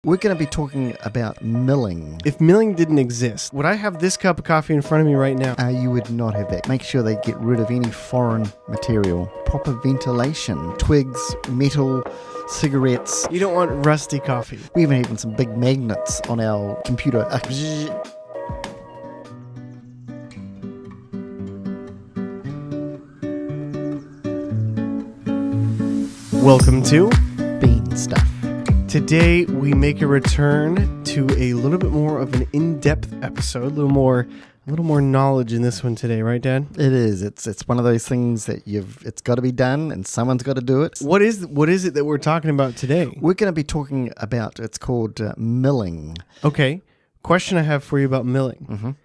We're going to be talking about milling. If milling didn't exist, would I have this cup of coffee in front of me right now? You would not have that. Make sure they get rid of any foreign material. Proper ventilation, twigs, metal, cigarettes. You don't want rusty coffee. We even have some big magnets on our computer. Welcome to Bean Stuff. Today we make a return to a little bit more of an in-depth episode, a little more knowledge in this one today, right, Dad? It is. It's one of those things that it's got to be done, and someone's got to do it. What is it that we're talking about today? We're going to be talking about. It's called milling. Okay. Question I have for you about milling.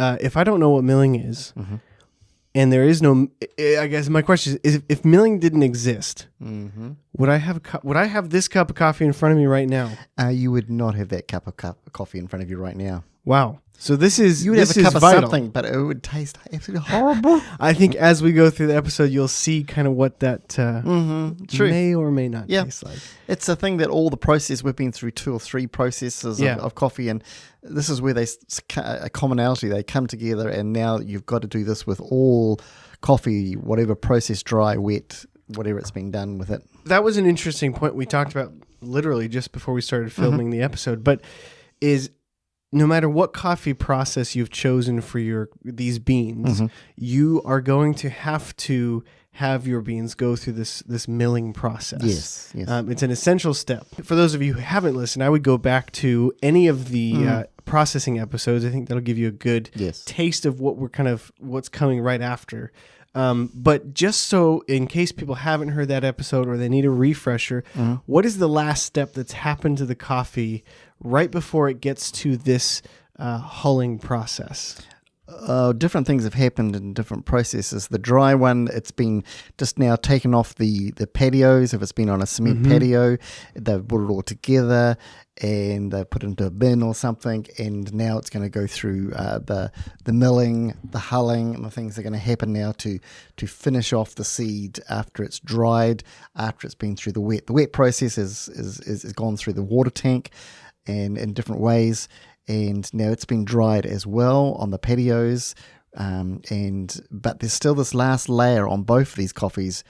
Mm-hmm. If I don't know what milling is, Mm-hmm. and there is no, I guess my question is if milling didn't exist, Mm-hmm. would I have this cup of coffee in front of me right now? You would not have that cup of coffee in front of you right now. Wow. So this is You would have a cup of vital. something, but it would taste absolutely horrible. I think as we go through the episode, you'll see kind of what that True. may or may not Yeah. taste like. It's a thing that all the process, we've been through 2 or 3 processes Yeah. of coffee, and this is where a commonality, they come together, and now you've got to do this with all coffee, whatever process, dry, wet, whatever it's been done with it. That was an interesting point we talked about literally just before we started filming the episode, but is no matter what coffee process you've chosen for these beans, you are going to have your beans go through this milling process. Yes. It's an essential step. For those of you who haven't listened, I would go back to any of the processing episodes. I think that'll give you a good taste of what's coming right after. But just so in case people haven't heard that episode or they need a refresher, what is the last step that's happened to the coffee right before it gets to this hulling process? Different things have happened in different processes. The dry one, it's been just now taken off the patios. If it's been on a cement patio, they've put it all together and they put it into a bin or something, and now it's going to go through the milling, the hulling, and the things that are going to happen now to finish off the seed after it's dried, after it's been through the wet. The wet process is gone through the water tank and in different ways. And now it's been dried as well on the patios, but there's still this last layer on both of these coffees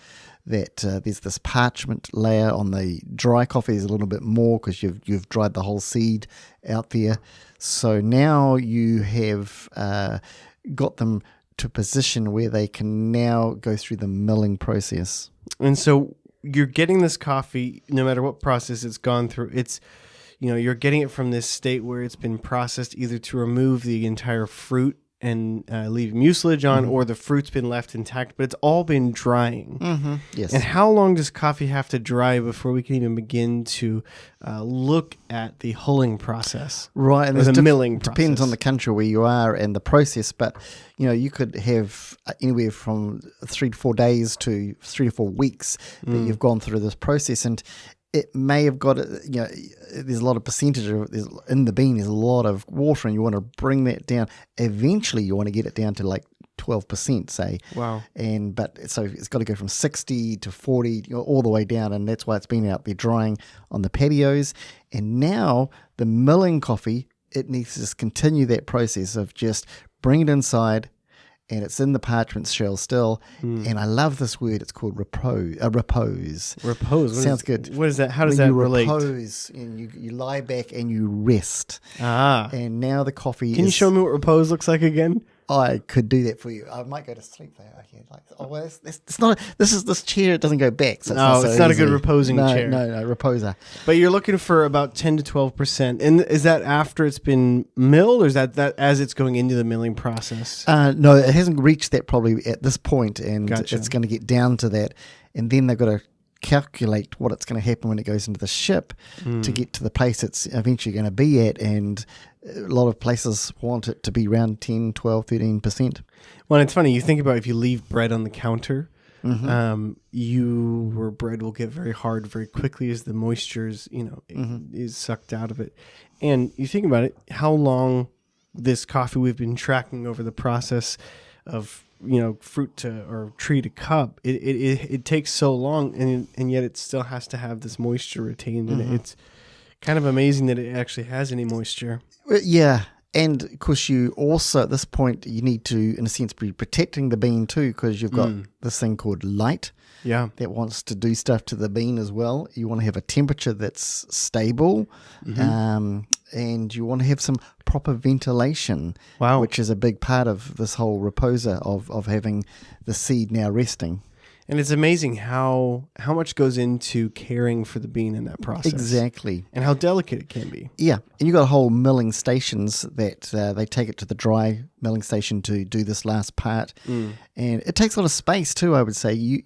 that there's this parchment layer on the dry coffee. Is a little bit more because you've dried the whole seed out there. So now you have got them to a position where they can now go through the milling process. And so you're getting this coffee, no matter what process it's gone through. You're getting it from this state where it's been processed either to remove the entire fruit and leave mucilage on, or the fruit's been left intact, but it's all been drying. Yes. And how long does coffee have to dry before we can even begin to look at the hulling process? Right, and the milling process. Depends on the country where you are and the process, but you could have anywhere from 3 to 4 days to 3 to 4 weeks that you've gone through this process, and it may have got, there's a lot of percentage in the bean, there's a lot of water, and you want to bring that down. Eventually, you want to get it down to like 12%, say. Wow. So it's got to go from 60 to 40, all the way down, and that's why it's been out there drying on the patios. And now the milling coffee, it needs to just continue that process of just bring it inside, and it's in the parchment shell still. And I love this word. It's called repose. Repose. Sounds good. What is that? How does that relate? When you repose, and you lie back and you rest. Ah. And now the coffee Can you show me what repose looks like again? I could do that for you. I might go to sleep there. It's not. This chair. It doesn't go back. So it's not a good reposing chair. No, reposer. But you're looking for about 10 to 12%. And is that after it's been milled, or is that as it's going into the milling process? No, it hasn't reached that probably at this point, and Gotcha. It's going to get down to that, and then they've got to calculate what it's going to happen when it goes into the ship to get to the place it's eventually going to be at, and a lot of places want it to be around 10, 12, 13%. Well, it's funny. You think about if you leave bread on the counter, your bread will get very hard very quickly as the moisture is sucked out of it. And you think about it, how long this coffee we've been tracking over the process of fruit to or tree to cup, it takes so long, and yet it still has to have this moisture retained in it. It's Kind of amazing that it actually has any moisture. Yeah. And of course, you also at this point you need to, in a sense, be protecting the bean too, because you've got this thing called light. Yeah, that wants to do stuff to the bean as well. You want to have a temperature that's stable, and you want to have some proper ventilation. Wow, which is a big part of this whole reposer of having the seed now resting. And it's amazing how much goes into caring for the bean in that process. Exactly. And how delicate it can be. Yeah. And you've got whole milling stations that they take it to the dry milling station to do this last part. And it takes a lot of space too, I would say.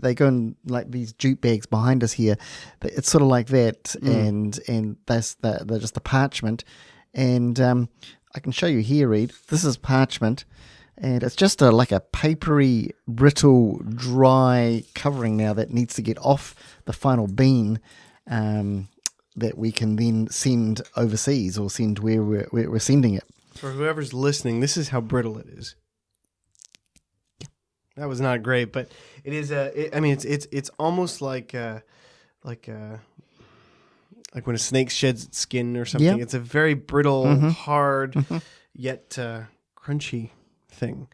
They go in like these jute bags behind us here. It's sort of like that. And they're just the parchment. And I can show you here, Reed. This is parchment. And it's just like a papery, brittle, dry covering now that needs to get off the final bean that we can then send overseas or send where we're sending it. For whoever's listening, this is how brittle it is. That was not great, but it is. It's almost like when a snake sheds its skin or something. It's a very brittle, hard, yet crunchy thing.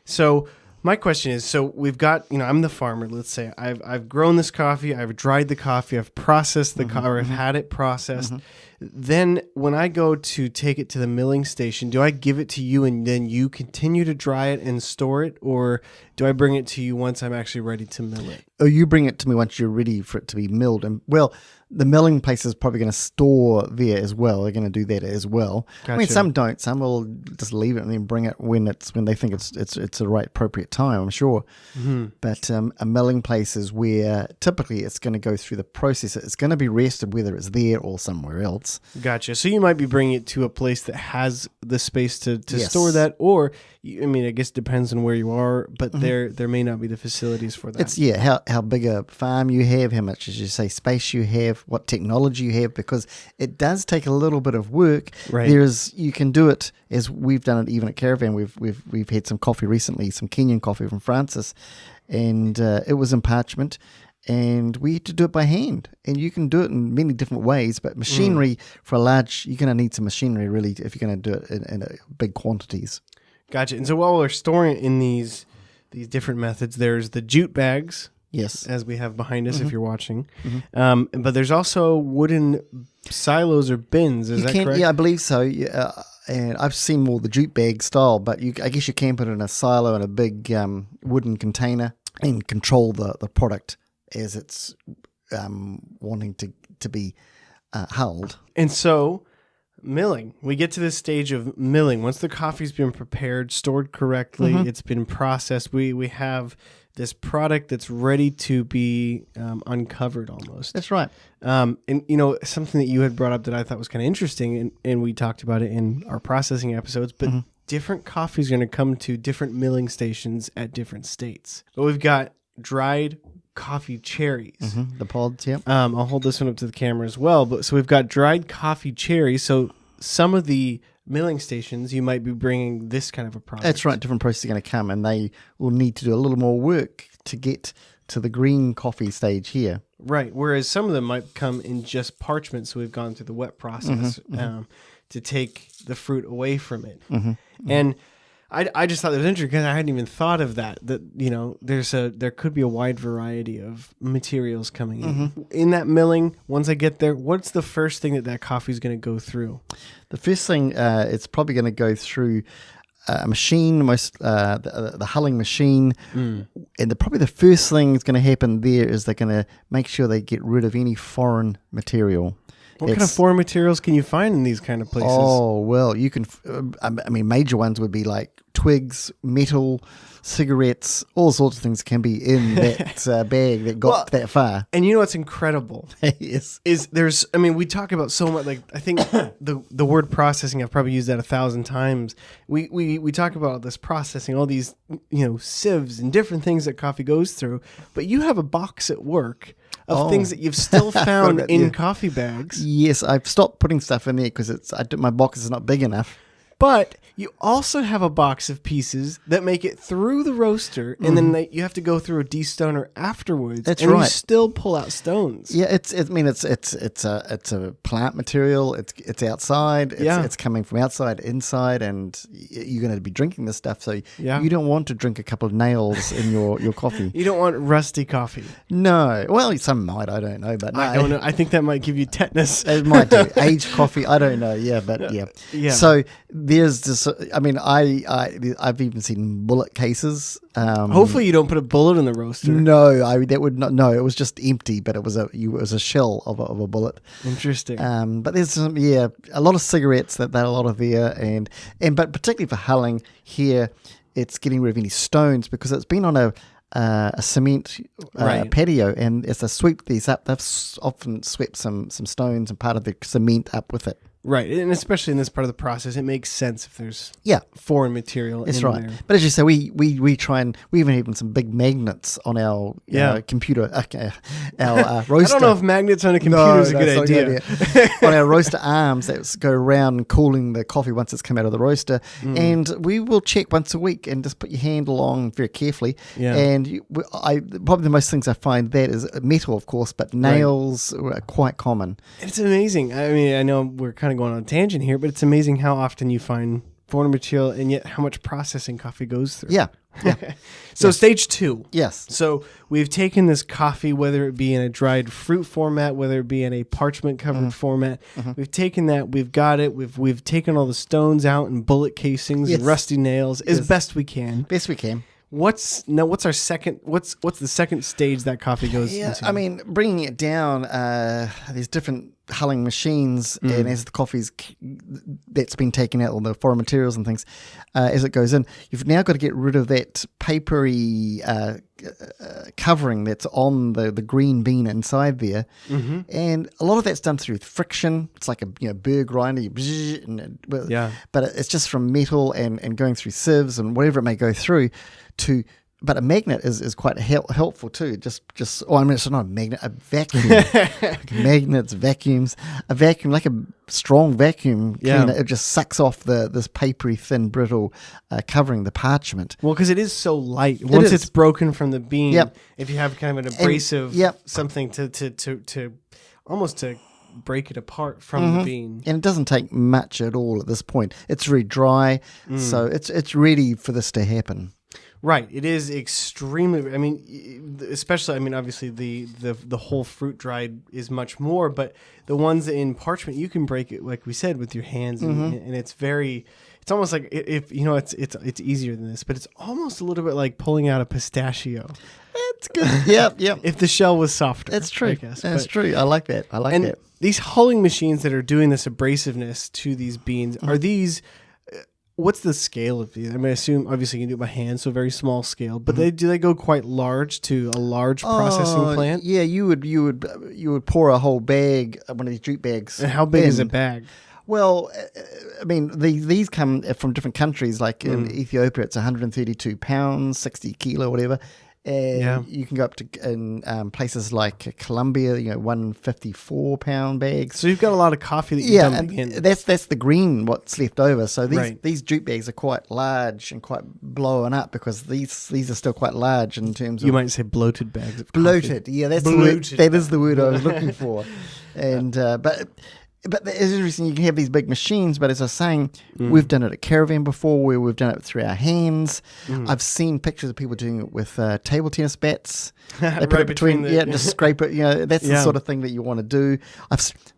So my question is, so we've got, I'm the farmer, let's say I've grown this coffee, I've dried the coffee, I've processed the coffee, or I've had it processed. Then when I go to take it to the milling station, do I give it to you and then you continue to dry it and store it, or do I bring it to you once I'm actually ready to mill it? Oh, you bring it to me once you're ready for it to be milled. And well, the milling place is probably going to store there as well. They're going to do that as well. Gotcha. I mean, some don't. Some will just leave it and then bring it when they think it's the right appropriate time, I'm sure. But a milling place is where typically it's going to go through the process. It's going to be rested whether it's there or somewhere else. Gotcha. So you might be bringing it to a place that has the space to store that, or I guess it depends on where you are, but there may not be the facilities for that. It's how big a farm you have, how much, as you say, space you have, what technology you have, because it does take a little bit of work. Right. You can do it as we've done it even at Caravan. We've had some coffee recently, some Kenyan coffee from Francis, and it was in parchment. And we had to do it by hand. And you can do it in many different ways, but machinery for you're going to need some machinery really if you're going to do it in big quantities. Gotcha. And so while we're storing it in these different methods, there's the jute bags. Yes. As we have behind us if you're watching. But there's also wooden silos or bins. Is that correct? Yeah, I believe so. And I've seen more the jute bag style, but I guess you can put it in a silo in a big wooden container and control the product as it's wanting to be hulled. And so milling, we get to this stage of milling. Once the coffee's been prepared, stored correctly, it's been processed, we have this product that's ready to be uncovered almost. That's right. And, something that you had brought up that I thought was kind of interesting, and we talked about it in our processing episodes, but different coffee is going to come to different milling stations at different states. But we've got dried coffee cherries. The pods, yep. I'll hold this one up to the camera as well. But so we've got dried coffee cherries. So some of the milling stations, you might be bringing this kind of a product. That's right. Different processes are going to come, and they will need to do a little more work to get to the green coffee stage here. Right. Whereas some of them might come in just parchment. So we've gone through the wet process to take the fruit away from it. And I just thought that was interesting because I hadn't even thought of that there could be a wide variety of materials coming in. In that milling, once I get there, what's the first thing that coffee is going to go through? The first thing, it's probably going to go through a machine, the hulling machine. And probably the first thing that's going to happen there is they're going to make sure they get rid of any foreign material. What kind of foreign materials can you find in these kind of places? Oh, well, you can, major ones would be like twigs, metal, cigarettes, all sorts of things can be in that bag that got that far. And you know what's incredible? Yes. We talk about so much, like, I think the word processing, I've probably used that 1,000 times. We talk about this processing, all these, sieves and different things that coffee goes through, but you have a box at work of things that you've still found in coffee bags. Yes, I've stopped putting stuff in there because my box is not big enough. But you also have a box of pieces that make it through the roaster, and then you have to go through a destoner afterwards. That's and right. You still pull out stones. Yeah, it's a plant material. It's outside. It's coming from outside inside, and you're going to be drinking this stuff. So you don't want to drink a couple of nails in your coffee. You don't want rusty coffee. No. Well, some might. I don't know, but no. I don't know. I think that might give you tetanus. It might do. Aged coffee. I don't know. Yeah, but yeah. So there's this. I mean, I've even seen bullet cases. Hopefully, you don't put a bullet in the roaster. No, that would not. No, it was just empty, but it was a shell of a bullet. Interesting. But there's a lot of cigarettes that a lot of there, and but particularly for hulling here, it's getting rid of any stones because it's been on a cement patio, and as they sweep these up, they've often swept some stones and part of the cement up with it. Right, and especially in this part of the process, it makes sense if there's foreign material in right. there. But as you say, we try and we even some big magnets on our computer, our roaster. I don't know if magnets on a computer is a good idea. On our roaster arms that go around cooling the coffee once it's come out of the roaster, and we will check once a week and just put your hand along very carefully. Yeah. And probably the most things I find that is metal, of course, but nails are quite common. It's amazing. I mean, I know we're kind of going on a tangent here, but it's amazing how often you find foreign material and yet how much processing coffee goes through. Yeah. So stage 2. Yes. So we've taken this coffee, whether it be in a dried fruit format, whether it be in a parchment covered format. We've taken that, we've got it, we've taken all the stones out and bullet casings and rusty nails as best we can. Best we can. What's the second stage that coffee goes into? I mean, bringing it down, there's different hulling machines, and as the coffee's that's been taken out, all the foreign materials and things, as it goes in, you've now got to get rid of that papery covering that's on the green bean inside there, and a lot of that's done through friction. It's like a burr grinder, but it's just from metal and going through sieves and whatever it may go through to. But a magnet is quite helpful too. It's not a magnet, a vacuum. Magnets, vacuums, a vacuum like a strong vacuum cleaner. It just sucks off this papery, thin, brittle covering, the parchment. Well, because it is so light. Once it's broken from the bean, if you have kind of an abrasive something to almost to break it apart from the bean, and it doesn't take much at all at this point. It's very dry, so it's ready for this to happen. Right, it is extremely. I mean, especially. I mean, obviously the whole fruit dried is much more, but the ones in parchment you can break it, like we said, with your hands, and it's very. It's almost like if it's easier than this, but it's almost a little bit like pulling out a pistachio. It's good. Yep. If the shell was softer, that's true. I guess. That's true. I like that. And these hulling machines that are doing this abrasiveness to these beans are these. What's the scale of these? I mean, I assume obviously you can do it by hand, so very small scale. But do they go quite large to a large processing plant? Yeah, you would pour a whole bag, one of these jute bags. And how big is a bag? Well, I mean, these come from different countries. Like in Ethiopia, it's 132 pounds, 60 kilo, whatever. And you can go up to in places like Colombia, 154 pound bags. So you've got a lot of coffee that you're dumping in. That's the green what's left over. So these jute bags are quite large and quite blowing up because these are still quite large in terms of. You might say bloated bags of bloated. Coffee. Yeah, that's bloated. The word, that is the word I was looking for. And But it's interesting, you can have these big machines, but as I was saying, we've done it at Caravan before, where we've done it through our hands. I've seen pictures of people doing it with table tennis bats. They put it between just scrape it. That's the sort of thing that you want to do.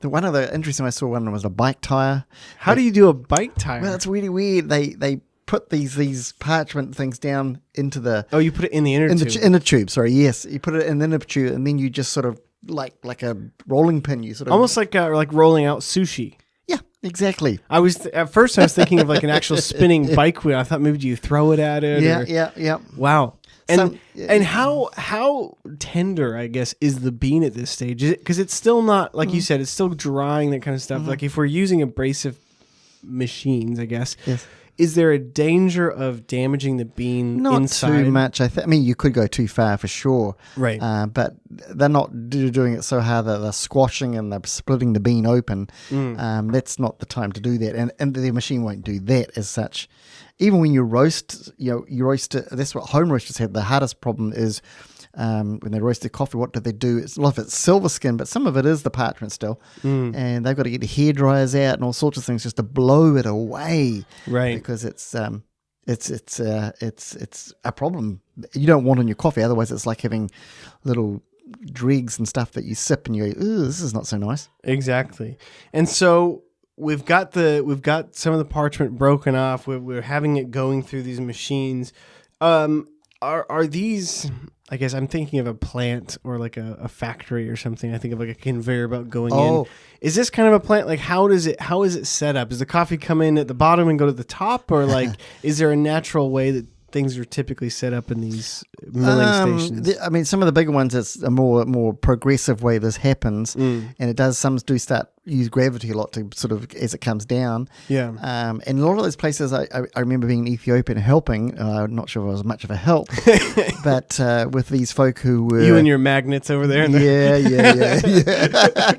One of the interesting I saw one was a bike tire. How do you do a bike tire? Well, it's really weird. They put these parchment things down into the... Oh, you put it in the inner tube. In the tube, sorry, yes. You put it in the inner tube, and then you just sort of like a rolling pin, you sort of almost like rolling out sushi. Yeah, exactly. At first I was thinking of like an actual spinning bike wheel. I thought maybe do you throw it at it? Yeah. Wow. And how tender, I guess, is the bean at this stage? Because it's still not like you said, it's still drying, that kind of stuff. Like if we're using abrasive machines, I guess. Yes. Is there a danger of damaging the bean Not inside? too much. I mean, you could go too far for sure. Right. But they're not doing it so hard that they're squashing and they're splitting the bean open. That's not the time to do that. And the machine won't do that as such. Even when you roast, you roast it. That's what home roasters have. The hardest problem is when they roast their coffee, what do they do? A lot of it's silver skin, but some of it is the parchment still. And they've got to get the hair dryers out and all sorts of things just to blow it away. Right. Because it's a problem you don't want in your coffee. Otherwise, it's like having little dregs and stuff that you sip and you go, ooh, this is not so nice. Exactly. And so we've got some of the parchment broken off. We're having it going through these machines. Are these? I guess I'm thinking of a plant or like a factory or something. I think of like a conveyor belt going in. Is this kind of a plant? Like how is it set up? Does the coffee come in at the bottom and go to the top, or like is there a natural way that things are typically set up in these milling stations? I mean, some of the bigger ones, it's a more progressive way this happens, and it does. Some do start use gravity a lot to sort of as it comes down. Yeah. And a lot of those places, I remember being in Ethiopia and helping. I'm not sure if I was much of a help, but with these folk who were you and your magnets over there. Yeah.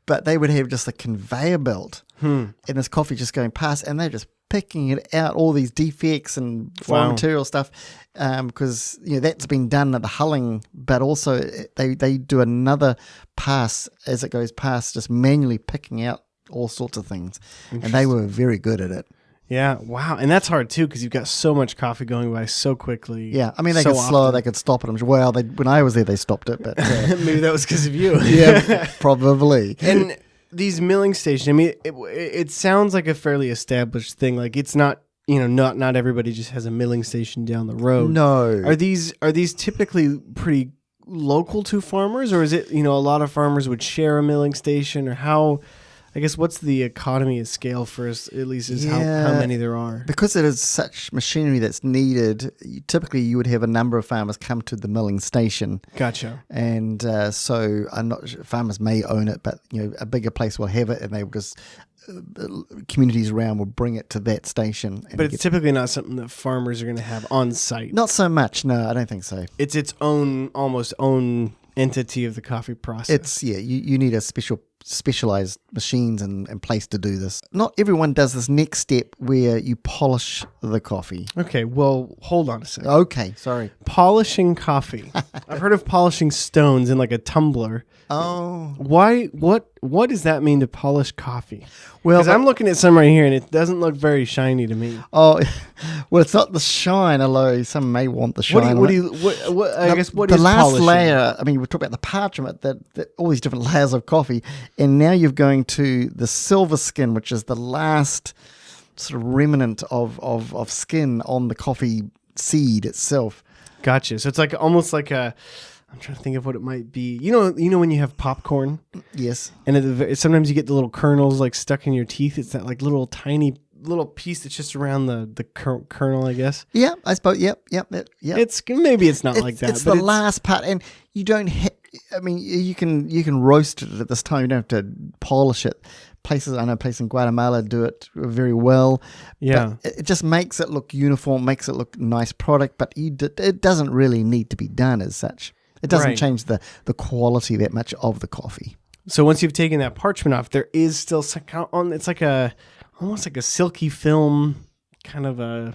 But they would have just a conveyor belt, and this coffee just going past, and they're just picking it out, all these defects and foreign material stuff, because that's been done at the hulling, but also they do another pass as it goes past, just manually picking out all sorts of things, and they were very good at it. Yeah, wow, and that's hard too because you've got so much coffee going by so quickly. Yeah, I mean they could slow it, they could stop it. Well, when I was there, they stopped it, but maybe that was because of you. Yeah, probably. And these milling stations, I mean, it sounds like a fairly established thing. Like it's not, not everybody just has a milling station down the road. No. Are these typically pretty local to farmers, or is it, a lot of farmers would share a milling station, or how? I guess what's the economy of scale for us, at least, is how many there are. Because it is such machinery that's needed, typically you would have a number of farmers come to the milling station. Gotcha. And so I'm not sure, farmers may own it, but a bigger place will have it, and they will just communities around will bring it to that station. But it's typically not something that farmers are going to have on site. Not so much. No, I don't think so. It's its almost own entity of the coffee process. You need a specialized machines and place to do this. Not everyone does this next step where you polish the coffee. Okay, well, hold on a second. Okay, sorry. Polishing coffee. I've heard of polishing stones in like a tumbler. Oh. Why? What does that mean to polish coffee? Well, because I'm looking at some right here and it doesn't look very shiny to me. Oh, well, it's not the shine, although some may want the shine. What is the last polishing? layer? I mean, we talk about the parchment, that all these different layers of coffee, and now you're going to the silver skin, which is the last sort of remnant of skin on the coffee seed itself. Gotcha. So it's like almost like a. I'm trying to think of what it might be. You know when you have popcorn? Yes. And sometimes you get the little kernels like stuck in your teeth. It's that like little tiny little piece that's just around the kernel, I guess. Yeah, I suppose. Yep. Maybe it's not like that. It's the last part, and you don't. I mean, you can roast it at this time. You don't have to polish it. I know places in Guatemala do it very well. Yeah. But it just makes it look uniform, makes it look nice product, but it doesn't really need to be done as such. It doesn't change the quality that much of the coffee. So once you've taken that parchment off, there is still it's like almost like a silky film kind of a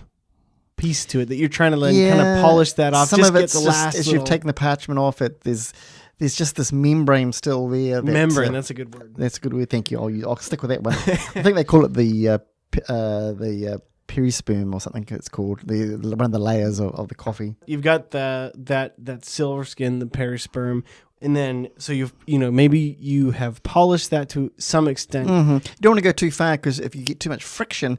piece to it that you're trying to kind of polish that off. Some of it's as you've taken the parchment off it, there's just this membrane still there. Membrane, that's a good word. That's a good word. Thank you. I'll stick with that one. I think they call it the perisperm or something it's called, one of the layers of the coffee. You've got that silver skin, the perisperm, and then so maybe you have polished that to some extent. Mm-hmm. You don't want to go too far because if you get too much friction,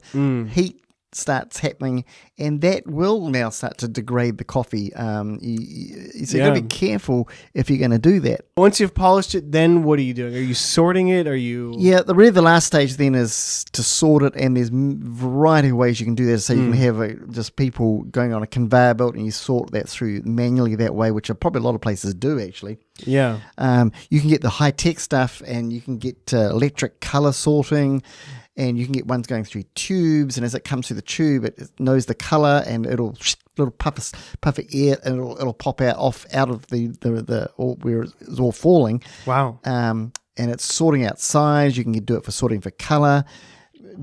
heat starts happening, and that will now start to degrade the coffee. So you've got to be careful if you're going to do that. Once you've polished it, then what are you doing? Are you sorting it? Yeah, the last stage then is to sort it, and there's a variety of ways you can do that. So you can have just people going on a conveyor belt, and you sort that through manually that way, which probably a lot of places do actually. Yeah. You can get the high-tech stuff, and you can get electric color sorting. and you can get ones going through tubes, and as it comes through the tube, it knows the color, and it'll little puff of air, and it'll pop out of the where it's all falling. Wow. And it's sorting out size. You can do it for sorting for color,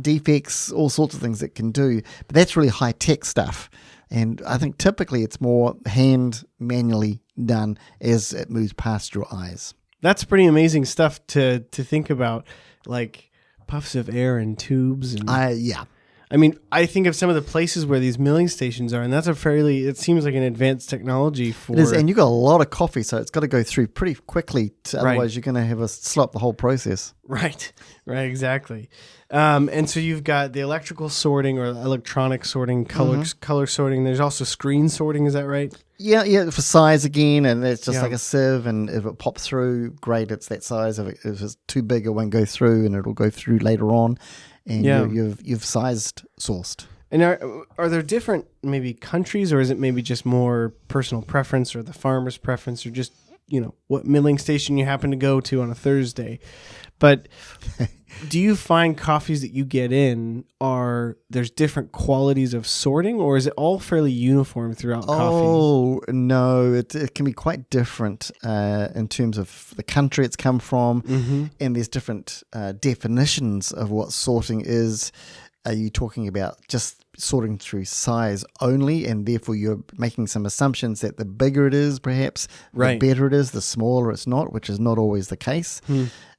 defects, all sorts of things it can do. But that's really high tech stuff. And I think typically it's more manually done as it moves past your eyes. That's pretty amazing stuff to think about, like puffs of air and tubes. And Yeah. I mean, I think of some of the places where these milling stations are, and that's it seems like an advanced technology for... It is, and you've got a lot of coffee, so it's got to go through pretty quickly. Otherwise, you're going to have a slow up the whole process. Right, exactly. And so you've got the electrical sorting or electronic sorting, color sorting. There's also screen sorting, is that right? Yeah, for size again, and it's just like a sieve, and if it pops through, great, it's that size. If it's too big, it won't go through, and it'll go through later on. And you've sourced. And are there different maybe countries, or is it maybe just more personal preference or the farmer's preference, or just, what milling station you happen to go to on a Thursday? But do you find coffees that you get in there's different qualities of sorting, or is it all fairly uniform throughout coffee? Oh, no, it can be quite different in terms of the country it's come from, and there's different definitions of what sorting is. Are you talking about just sorting through size only, and therefore you're making some assumptions that the bigger it is, perhaps, the better it is, the smaller it's not, which is not always the case.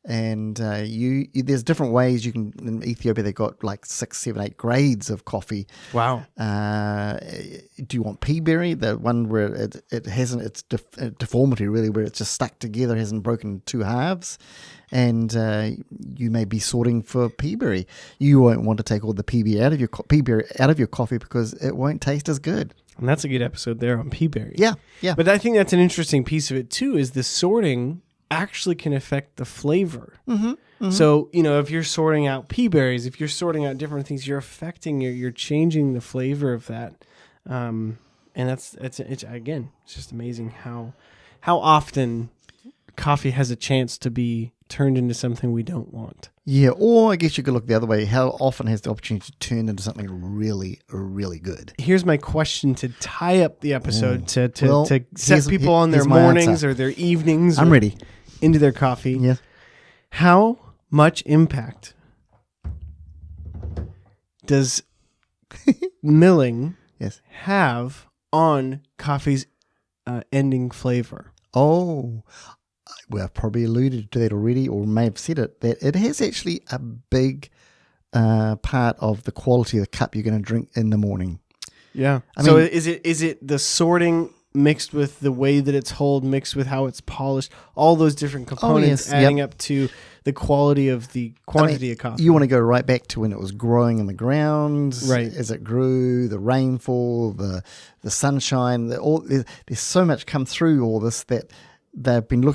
And there's different ways you can. In Ethiopia, they've got like 6, 7, 8 grades of coffee. Wow. Do you want pea berry, the one where it hasn't, it's deformity really, where it's just stuck together, hasn't broken in two halves? And you may be sorting for pea berry. You won't want to take all the pea berry out of your coffee because it won't taste as good. And that's a good episode there on pea berry. Yeah. But I think that's an interesting piece of it too. Is the sorting actually can affect the flavor. So, if you're sorting out pea berries, if you're sorting out different things, you're affecting, you're changing the flavor of that. And it's just amazing how often coffee has a chance to be turned into something we don't want. Yeah, or I guess you could look the other way. How often has the opportunity to turn into something really, really good? Here's my question to tie up the episode, to set people on their mornings or their evenings. I'm ready. Into their coffee. Yes. How much impact does milling have on coffee's ending flavor? Oh, well, I've probably alluded to that already, or may have said it, that it has actually a big part of the quality of the cup you're going to drink in the morning. Yeah. So is it the sorting mixed with the way that it's hulled, mixed with how it's polished, all those different components adding up to the quality of the quantity of coffee? You want to go right back to when it was growing in the ground, right? As it grew, the rainfall, the sunshine, there's so much come through all this that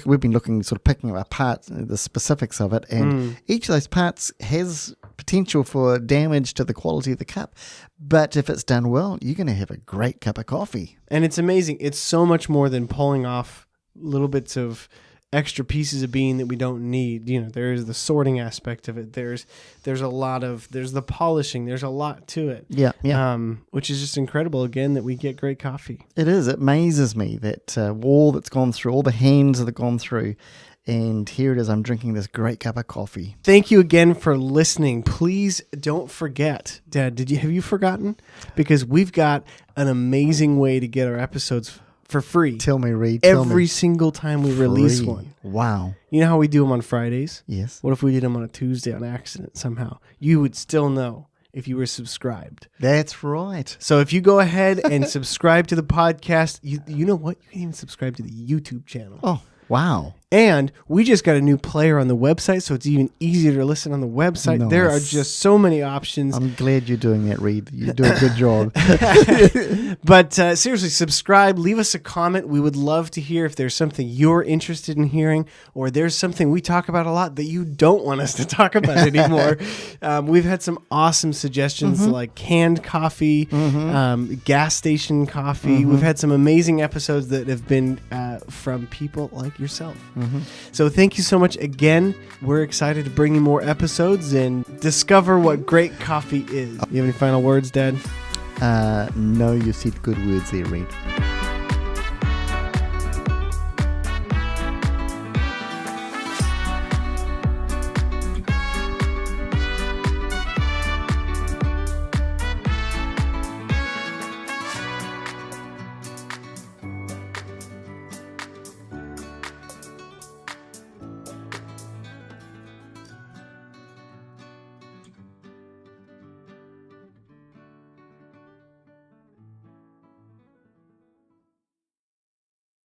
we've been looking, sort of picking apart the specifics of it, and each of those parts has potential for damage to the quality of the cup. But if it's done well, you're going to have a great cup of coffee. And it's amazing. It's so much more than pulling off little bits of extra pieces of bean that we don't need. There's the sorting aspect of it. There's the polishing. There's a lot to it. Yeah. Which is just incredible, again, that we get great coffee. It is. It amazes me that all that's gone through, all the hands that have gone through, and here it is, I'm drinking this great cup of coffee. Thank you again for listening. Please don't forget, Dad, have you forgotten? Because we've got an amazing way to get our episodes for free. Tell me, Reed. Every single time we release one. Wow. You know how we do them on Fridays? Yes. What if we did them on a Tuesday on accident somehow? You would still know if you were subscribed. That's right. So if you go ahead and subscribe to the podcast, you know what? You can even subscribe to the YouTube channel. Oh, wow. And we just got a new player on the website, so it's even easier to listen on the website. Nice. There are just so many options. I'm glad you're doing that, Reed. You do a good job. But seriously, subscribe. Leave us a comment. We would love to hear if there's something you're interested in hearing, or there's something we talk about a lot that you don't want us to talk about anymore. We've had some awesome suggestions like canned coffee, gas station coffee. We've had some amazing episodes that have been from people like yourself. So thank you so much again. We're excited to bring you more episodes and discover what great coffee is. You have any final words, Dad? No, you said good words there, Reed.